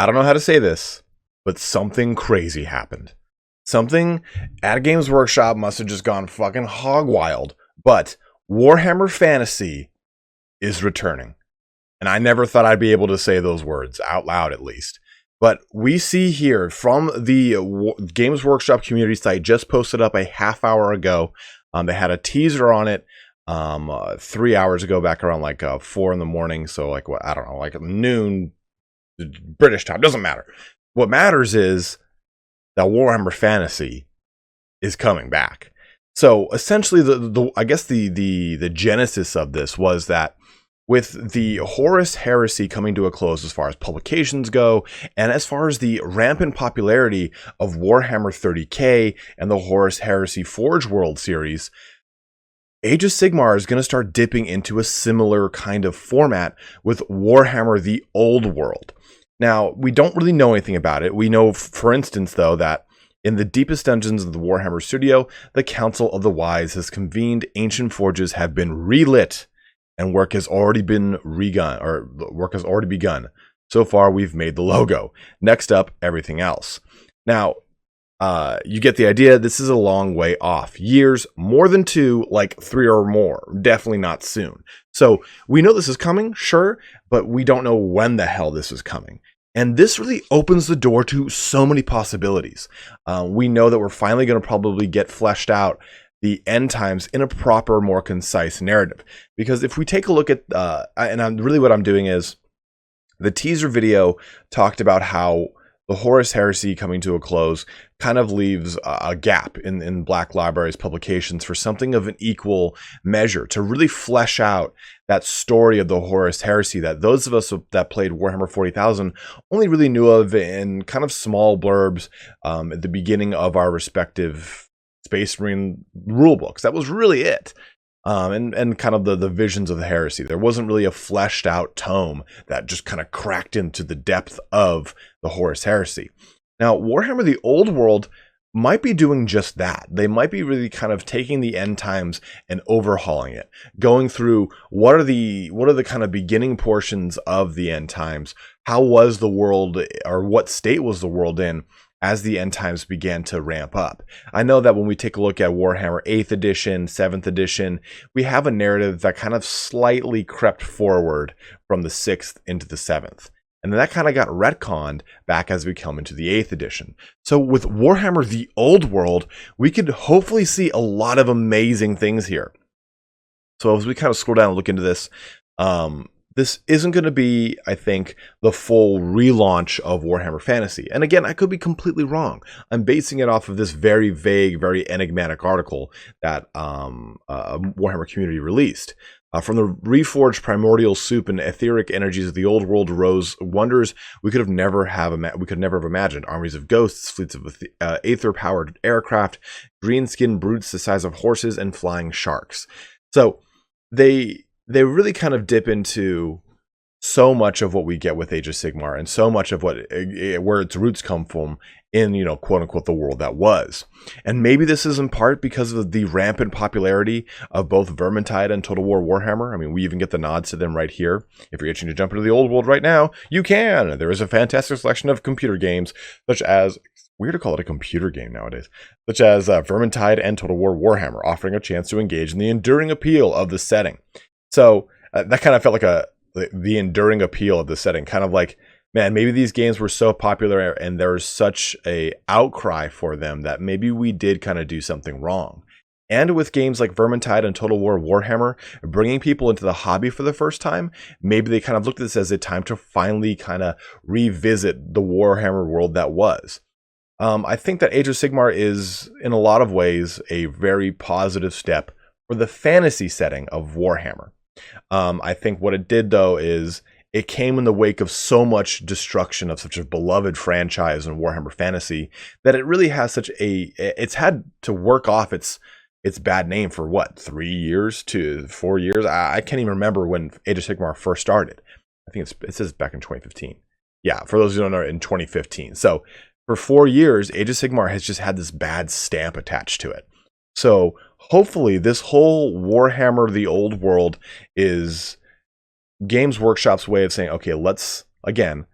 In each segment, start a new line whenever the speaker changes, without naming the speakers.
I don't know how to say this, but something crazy happened. Something at Games Workshop must have just gone fucking hog wild. But Warhammer Fantasy is returning. And I never thought I'd be able to say those words out loud, at least. But we see here from the Games Workshop community site, just posted up a half hour ago. They had a teaser on it 3 hours ago, back around like 4 in the morning. So like, what, I don't know, like noon British time, doesn't matter. What matters is that Warhammer Fantasy is coming back. So essentially, I guess the genesis of this was that with the Horus Heresy coming to a close as far as publications go, and as far as the rampant popularity of Warhammer 30K and the Horus Heresy Forge World series, Age of Sigmar is going to start dipping into a similar kind of format with Warhammer the Old World. Now, we don't really know anything about it. We know, for instance, though, that in the deepest dungeons of the Warhammer studio, the Council of the Wise has convened, ancient forges have been relit, and work has already begun. So far, we've made the logo. Next up, everything else. Now, you get the idea. This is a long way off. Years, more than 2, like 3 or more. Definitely not soon. So we know this is coming, sure, but we don't know when the hell this is coming. And this really opens the door to so many possibilities. We know that we're finally going to probably get fleshed out the end times in a proper, more concise narrative. Because if we take a look at, what I'm doing is, the teaser video talked about how the Horus Heresy coming to a close kind of leaves a gap in Black Library's publications for something of an equal measure to really flesh out that story of the Horus Heresy that those of us that played Warhammer 40,000 only really knew of in kind of small blurbs at the beginning of our respective Space Marine rulebooks. That was really it. And kind of the visions of the heresy. There wasn't really a fleshed out tome that just kind of cracked into the depth of the Horus Heresy. Now, Warhammer the Old World might be doing just that. They might be really kind of taking the end times and overhauling it, going through what are the kind of beginning portions of the end times. How was the world, or what state was the world in as the end times began to ramp up? I know that when we take a look at Warhammer 8th edition, 7th edition, we have a narrative that kind of slightly crept forward from the 6th into the 7th. And then that kind of got retconned back as we come into the 8th edition. So with Warhammer the Old World, we could hopefully see a lot of amazing things here. So as we kind of scroll down and look into this, this isn't going to be, I think, the full relaunch of Warhammer Fantasy. And again, I could be completely wrong. I'm basing it off of this very vague, very enigmatic article that Warhammer community released. From the reforged primordial soup and etheric energies of the old world arose wonders we could never have imagined. Armies of ghosts, fleets of aether-powered aircraft, green-skinned brutes the size of horses, and flying sharks. So they really kind of dip into so much of what we get with Age of Sigmar and so much of where its roots come from in, quote unquote, the world that was. And maybe this is in part because of the rampant popularity of both Vermintide and Total War Warhammer. I mean, we even get the nods to them right here. If you're itching to jump into the old world right now, you can. There is a fantastic selection of computer games, such as, weird to call it a computer game nowadays, such as Vermintide and Total War Warhammer, offering a chance to engage in the enduring appeal of the setting. So that kind of felt like the enduring appeal of the setting, kind of like, man, maybe these games were so popular and there was such a outcry for them that maybe we did kind of do something wrong. And with games like Vermintide and Total War Warhammer bringing people into the hobby for the first time, maybe they kind of looked at this as a time to finally kind of revisit the Warhammer world that was. I think that Age of Sigmar is, in a lot of ways, a very positive step for the fantasy setting of Warhammer. I think what it did, though, is it came in the wake of so much destruction of such a beloved franchise in Warhammer Fantasy that it really has it's had to work off its bad name for what, 3 years to 4 years? I can't even remember when Age of Sigmar first started. I think it says back in 2015. Yeah, for those who don't know, in 2015. So for 4 years, Age of Sigmar has just had this bad stamp attached to it. So hopefully this whole Warhammer the Old World is Games Workshop's way of saying, okay, let's, again,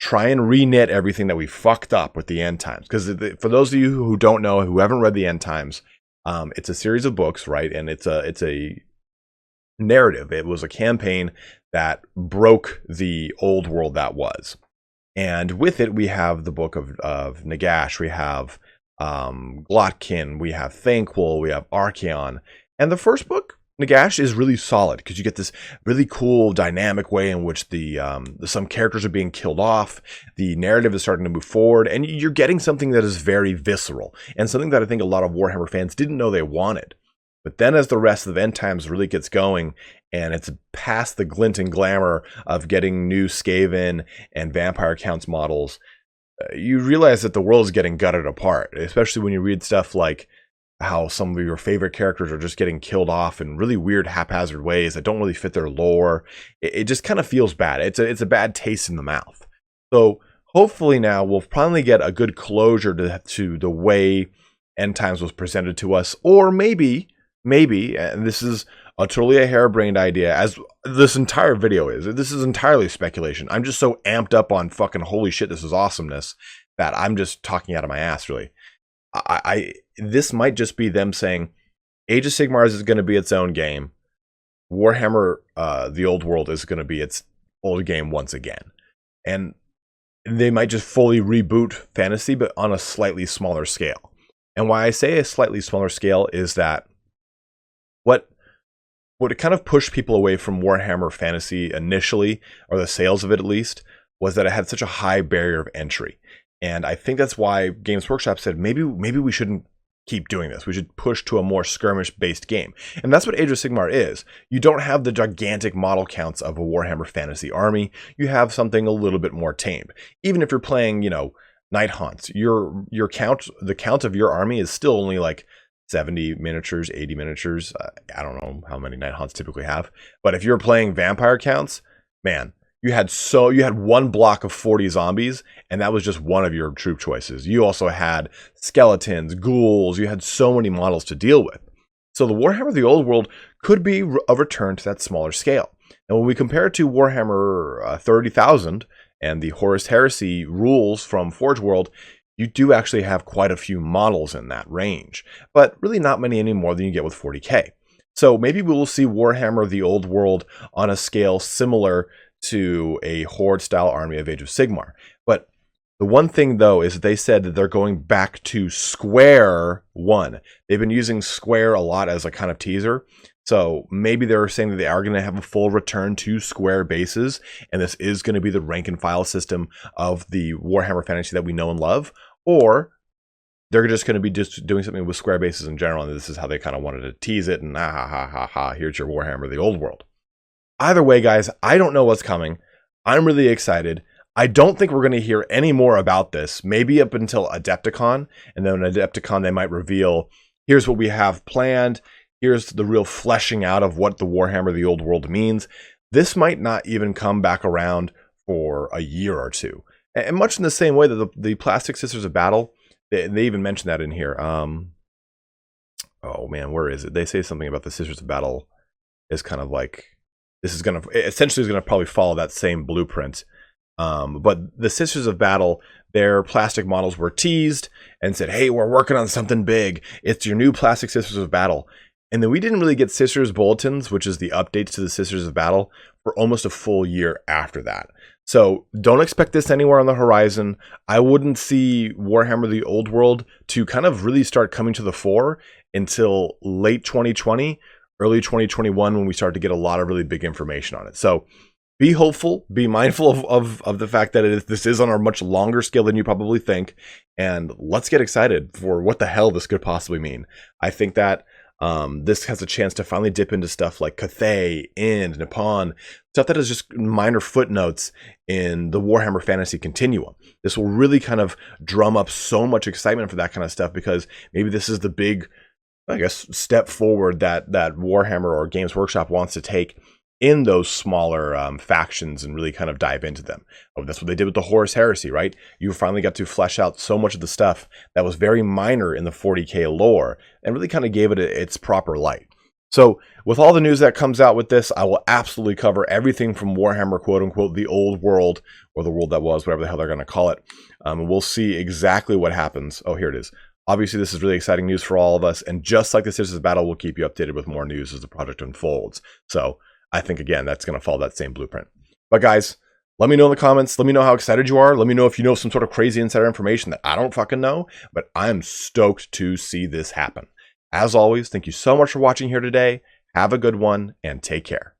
try and reknit everything that we fucked up with the End Times. Because for those of you who don't know, who haven't read the End Times, it's a series of books, right? And it's a narrative. It was a campaign that broke the old world that was. And with it, we have the book of Nagash, we have Glotkin, we have Thanquol, we have Archaon. And the first book, Nagash, is really solid because you get this really cool dynamic way in which some characters are being killed off. The narrative is starting to move forward, and you're getting something that is very visceral and something that I think a lot of Warhammer fans didn't know they wanted. But then as the rest of End Times really gets going, and it's past the glint and glamour of getting new Skaven and Vampire Counts models, you realize that the world is getting gutted apart, especially when you read stuff like how some of your favorite characters are just getting killed off in really weird haphazard ways that don't really fit their lore. It just kind of feels bad. It's a bad taste in the mouth. So hopefully now we'll finally get a good closure to the way End Times was presented to us. Or maybe, and this is totally a harebrained idea, as this entire video is. This is entirely speculation. I'm just so amped up on fucking holy shit, this is awesomeness, that I'm just talking out of my ass, really. This might just be them saying Age of Sigmar is going to be its own game. Warhammer, the old world, is going to be its old game once again. And they might just fully reboot fantasy, but on a slightly smaller scale. And why I say a slightly smaller scale is that what it kind of pushed people away from Warhammer Fantasy initially, or the sales of it at least, was that it had such a high barrier of entry. And I think that's why Games Workshop said, maybe we shouldn't keep doing this. We should push to a more skirmish-based game. And that's what Age of Sigmar is. You don't have the gigantic model counts of a Warhammer Fantasy army. You have something a little bit more tamed. Even if you're playing, Night Haunts, the count of your army is still only like 70 miniatures, 80 miniatures. I don't know how many Night Haunts typically have. But if you're playing Vampire Counts, man, you had one block of 40 zombies, and that was just one of your troop choices. You also had skeletons, ghouls. You had so many models to deal with. So the Warhammer the Old World could be a return to that smaller scale. And when we compare it to Warhammer 30,000 and the Horus Heresy rules from Forge World, you do actually have quite a few models in that range, but really not many any more than you get with 40K. So maybe we will see Warhammer the Old World on a scale similar to a Horde-style army of Age of Sigmar. But the one thing, though, is they said that they're going back to square one. They've been using square a lot as a kind of teaser. So maybe they're saying that they are going to have a full return to square bases, and this is going to be the rank and file system of the Warhammer Fantasy that we know and love. Or they're just going to be just doing something with square bases in general, and this is how they kind of wanted to tease it, and here's your Warhammer the Old World. Either way, guys, I don't know what's coming. I'm really excited. I don't think we're going to hear any more about this, maybe up until Adepticon, and then at Adepticon they might reveal, here's what we have planned, here's the real fleshing out of what the Warhammer the Old World means. This might not even come back around for a year or two. And much in the same way that the Plastic Sisters of Battle, they even mentioned that in here. Oh man, where is it? They say something about the Sisters of Battle is kind of like, this is going to, essentially is going to probably follow that same blueprint. But the Sisters of Battle, their plastic models were teased and said, hey, we're working on something big. It's your new Plastic Sisters of Battle. And then we didn't really get Sisters Bulletins, which is the updates to the Sisters of Battle, for almost a full year after that. So don't expect this anywhere on the horizon. I wouldn't see Warhammer the Old World to kind of really start coming to the fore until late 2020, early 2021, when we start to get a lot of really big information on it. So be hopeful, be mindful of the fact that this is on a much longer scale than you probably think. And let's get excited for what the hell this could possibly mean. I think that this has a chance to finally dip into stuff like Cathay, Ind, Nippon, stuff that is just minor footnotes in the Warhammer Fantasy continuum. This will really kind of drum up so much excitement for that kind of stuff, because maybe this is the big, I guess, step forward that Warhammer or Games Workshop wants to take in those smaller factions and really kind of dive into them. Oh, that's what they did with the Horus Heresy, right? You finally got to flesh out so much of the stuff that was very minor in the 40K lore and really kind of gave it its proper light. So with all the news that comes out with this, I will absolutely cover everything from Warhammer, quote unquote, the old world, or the world that was, whatever the hell they're going to call it. And we'll see exactly what happens. Oh, here it is. Obviously, this is really exciting news for all of us. And just like the Sisters of Battle, we'll keep you updated with more news as the project unfolds. So I think, again, that's going to follow that same blueprint. But guys, let me know in the comments. Let me know how excited you are. Let me know if you know some sort of crazy insider information that I don't fucking know. But I'm stoked to see this happen. As always, thank you so much for watching here today. Have a good one and take care.